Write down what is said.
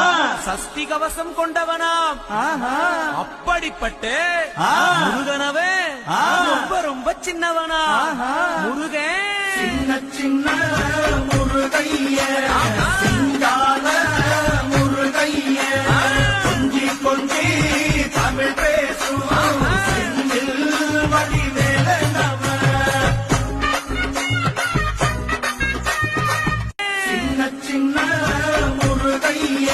சஷ்டி கவசம் கொண்டவனாம். அப்படிப்பட்டு முருகனவே ரொம்ப ரொம்ப சின்னவனா. முருகன் சின்ன சின்ன முருகைய சிங்கால முருகைய கொஞ்சி கொஞ்சி தமிழ் பேசும் செந்தில் வடிவேலனவ. சின்ன சின்ன முருகைய